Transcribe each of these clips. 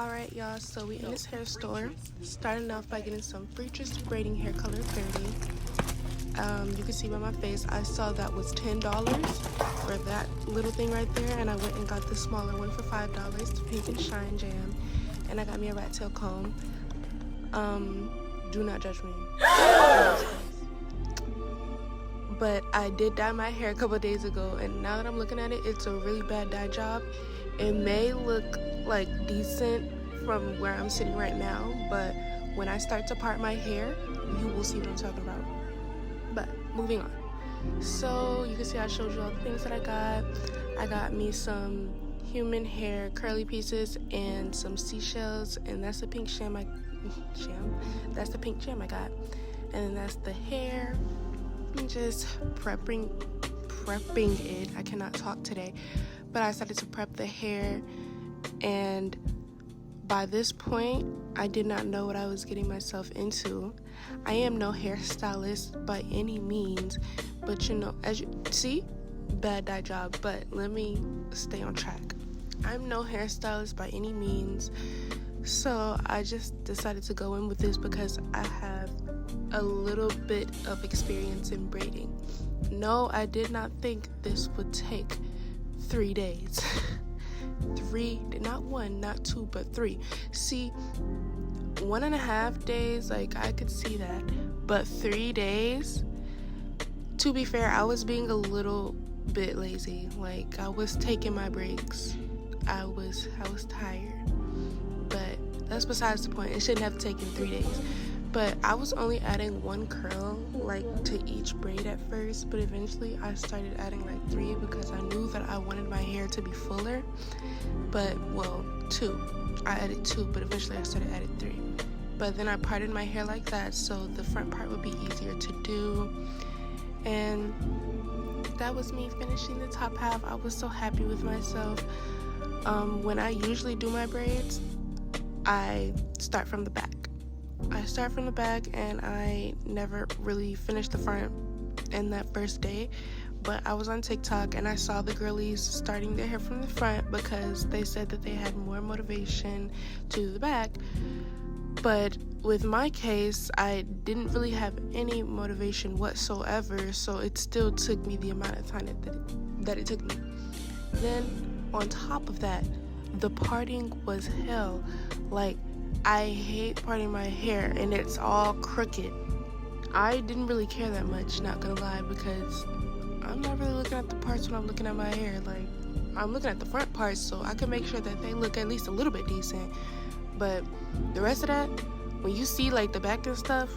Alright y'all, so we in this hair store, starting off by getting some Freatress braiding hair color 30. You can see by my face, I saw that was $10 for that little thing right there, and I went and got the smaller one for $5, the Pink and Shine Jam, and I got me a rat tail comb. Do not judge me. But I did dye my hair a couple days ago, and now that I'm looking at it, it's a really bad dye job. It may look like decent from where I'm sitting right now, but when I start to part my hair, you will see what I'm talking about. But moving on, so you can see I showed you all the things that I got me some human hair curly pieces and some seashells, and that's the pink jam that's the pink jam I got, and then that's the hair. I'm just prepping it. I cannot talk today, but I started to prep the hair, and by this point I did not know what I was getting myself into. I am no hairstylist by any means, but you know, as you see, bad dye job, but let me stay on track. I'm no hairstylist by any means, so I just decided to go in with this because I have a little bit of experience in braiding. No, I did not think this would take 3 days. Not one, not two, but 3. See, 1.5 days, like I could see that, but 3 days, to be fair, I was being a little bit lazy. Like, I was taking my breaks. I was tired, but that's besides the point. It shouldn't have taken 3 days. But I was only adding 1 curl, like, to each braid at first, but eventually I started adding like 3 because I knew that I wanted my hair to be fuller. But, well, 2. I added 2, but eventually I started adding 3. But then I parted my hair like that, so the front part would be easier to do. And that was me finishing the top half. I was so happy with myself. When I usually do my braids, I start from the back. And I never really finished the front in that first day, but I was on TikTok and I saw the girlies starting their hair from the front because they said that they had more motivation to do the back. But with my case, I didn't really have any motivation whatsoever, so it still took me the amount of time that it took me. Then on top of that, the parting was hell. Like, I hate parting my hair and it's all crooked. I didn't really care that much, not gonna lie, because I'm not really looking at the parts when I'm looking at my hair. Like, I'm looking at the front parts so I can make sure that they look at least a little bit decent. But the rest of that, when you see like the back and stuff,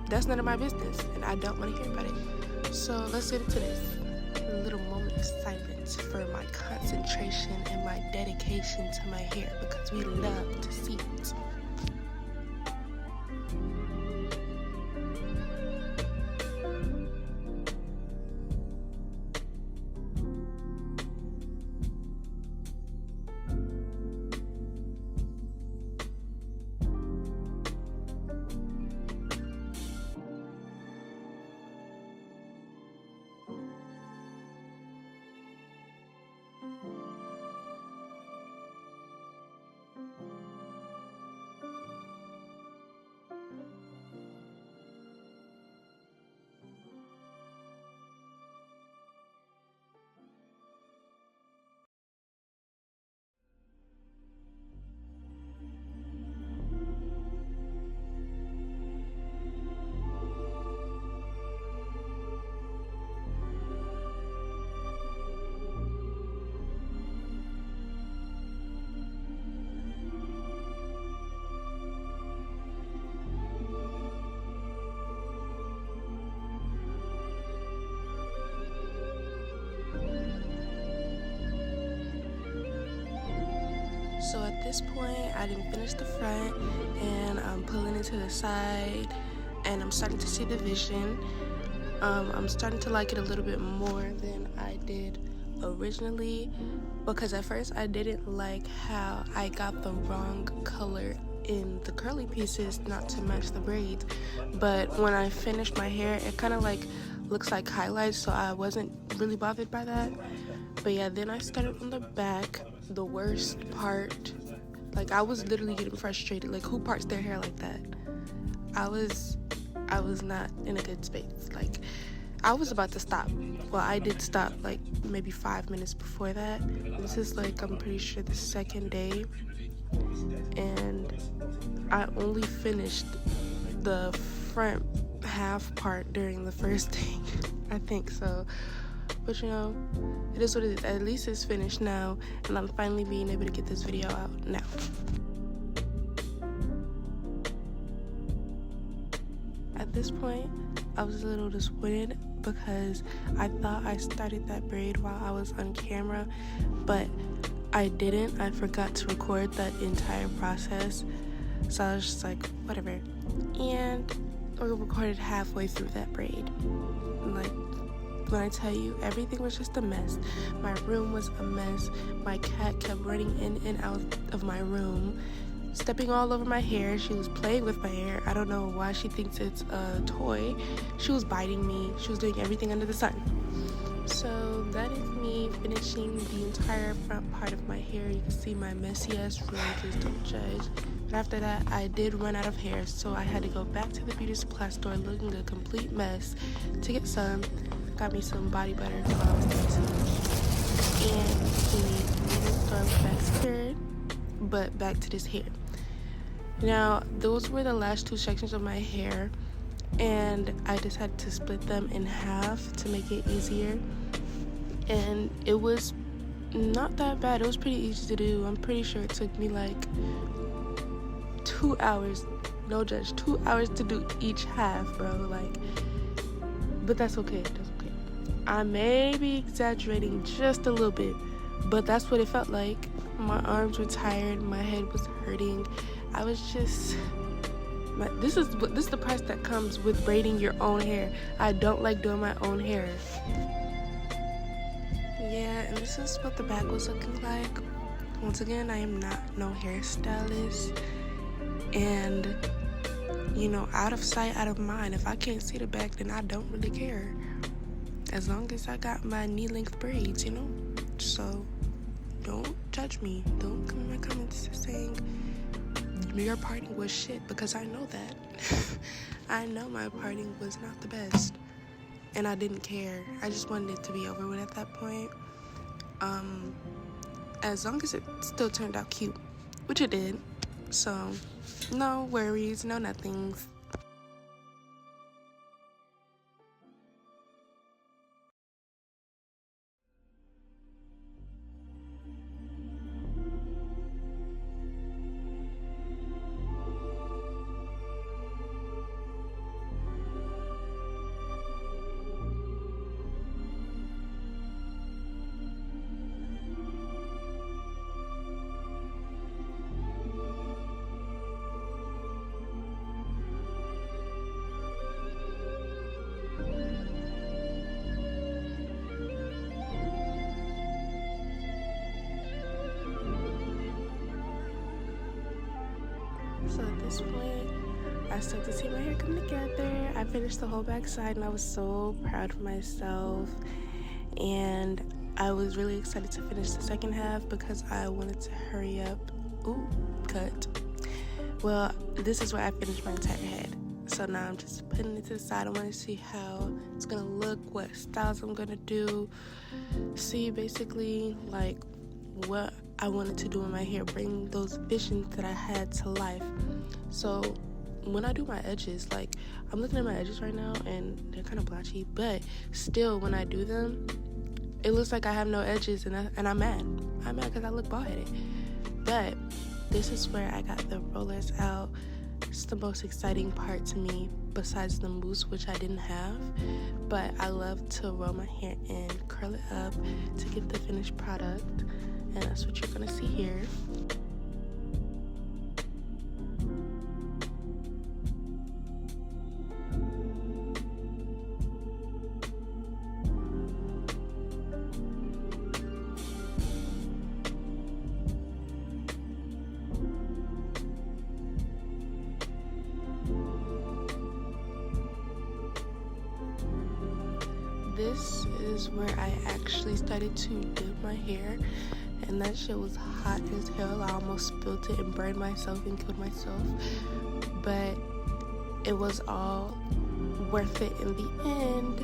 that's none of my business and I don't want to hear about it. So let's get into this. A little moment of silence for my concentration and my dedication to my hair, because we love to see it. So at this point, I didn't finish the front, and I'm pulling it to the side, and I'm starting to see the vision. I'm starting to like it a little bit more than I did originally, because at first I didn't like how I got the wrong color in the curly pieces, not to match the braids. But when I finished my hair, it kind of like looks like highlights, so I wasn't really bothered by that. But yeah, then I started from the back, the worst part. Like, I was literally getting frustrated. Like, who parts their hair like that? I was not in a good space. Like, I was about to stop. Well, I did stop like maybe 5 minutes before that. This is like, I'm pretty sure, the second day, and I only finished the front half part during the first day. I think so. But you know, it is what it is. At least it's finished now, and I'm finally being able to get this video out now. At this point, I was a little disappointed because I thought I started that braid while I was on camera, but I didn't. I forgot to record that entire process, so I was just like, whatever. And I recorded halfway through that braid. Like, when I tell you, everything was just a mess. My room was a mess. My cat kept running in and out of my room, stepping all over my hair. She was playing with my hair. I don't know why she thinks it's a toy. She was biting me. She was doing everything under the sun. So that is me finishing the entire front part of my hair. You can see my messy ass room, please don't judge. But after that, I did run out of hair, so I had to go back to the beauty supply store looking a complete mess to get some. Got me some body butter while I was there too. And the store back secured, but back to this hair. Now, those were the last two sections of my hair, and I decided to split them in half to make it easier. And it was not that bad. It was pretty easy to do. I'm pretty sure it took me like 2 hours, no judge, 2 hours to do each half, bro. Like, but that's okay. That's okay. I may be exaggerating just a little bit, but that's what it felt like. My arms were tired. My head was hurting. I was just... This is the price that comes with braiding your own hair. I don't like doing my own hair. Yeah, and this is what the back was looking like. Once again, I am not no hairstylist. And, you know, out of sight, out of mind. If I can't see the back, then I don't really care. As long as I got my knee-length braids, you know? So, don't judge me. Don't come in my comments saying your parting was shit, because I know that. I know my parting was not the best, and I didn't care. I just wanted it to be over with at that point. As long as it still turned out cute, which it did. So, no worries, no nothings. So at this point, I started to see my hair come together. I finished the whole back side, and I was so proud of myself. And I was really excited to finish the second half because I wanted to hurry up. Ooh, cut. Well, this is where I finished my entire head. So now I'm just putting it to the side. I want to see how it's gonna look, what styles I'm gonna do. See, basically, like, what I wanted to do in my hair, bring those visions that I had to life. So when I do my edges, like, I'm looking at my edges right now and they're kind of blotchy, but still when I do them, it looks like I have no edges, and I'm mad. I'm mad because I look bald-headed. But this is where I got the rollers out. It's the most exciting part to me besides the mousse, which I didn't have, but I love to roll my hair and curl it up to get the finished product. And that's what you're gonna see here. This is where I actually started to dip my hair, and that shit was hot as hell. I almost spilled it and burned myself and killed myself, but it was all worth it in the end.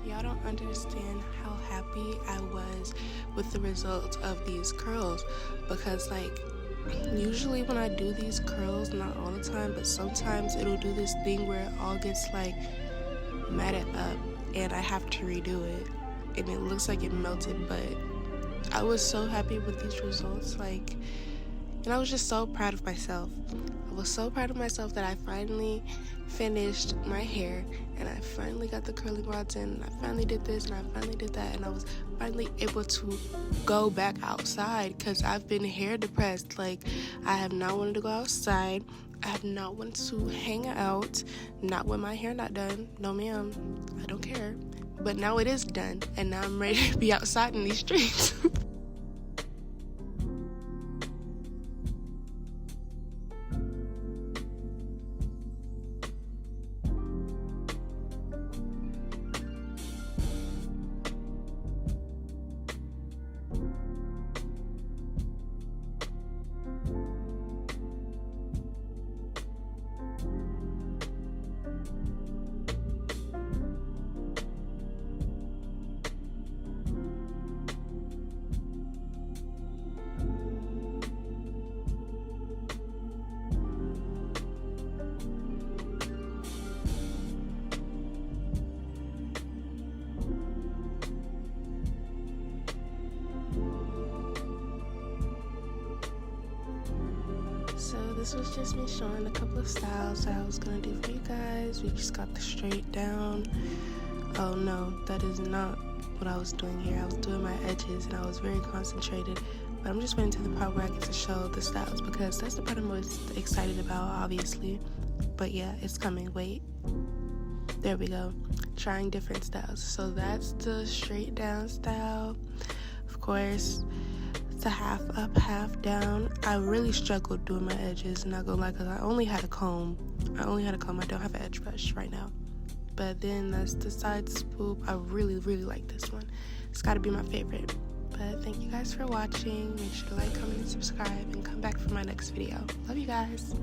Y'all don't understand how happy I was with the results of these curls, because like usually when I do these curls, not all the time, but sometimes it'll do this thing where it all gets like matted up and I have to redo it and it looks like it melted. But I was so happy with these results, like, and I was just so proud of myself. I was so proud of myself that I finally finished my hair and I finally got the curling rods in, and I finally did this and I finally did that, and I was finally able to go back outside, because I've been hair depressed. Like, I have not wanted to go outside. I have not wanted to hang out, not when my hair not done. No ma'am, I don't care. But now it is done, and now I'm ready to be outside in these streets. So this was just me showing a couple of styles that I was gonna do for you guys. We just got the straight down. Oh no, that is not what I was doing here. I was doing my edges and I was very concentrated. But I'm just waiting to the part where I get to show the styles, because that's the part I'm most excited about, obviously. But yeah, it's coming. Wait. There we go. Trying different styles. So that's the straight down style. Of course, it's a half up, half down. I really struggled doing my edges, not gonna lie, because I only had a comb. I don't have an edge brush right now. But then that's the side swoop. I really like this one. It's gotta be my favorite. But thank you guys for watching. Make sure to like, comment, and subscribe, and come back for my next video. Love you guys.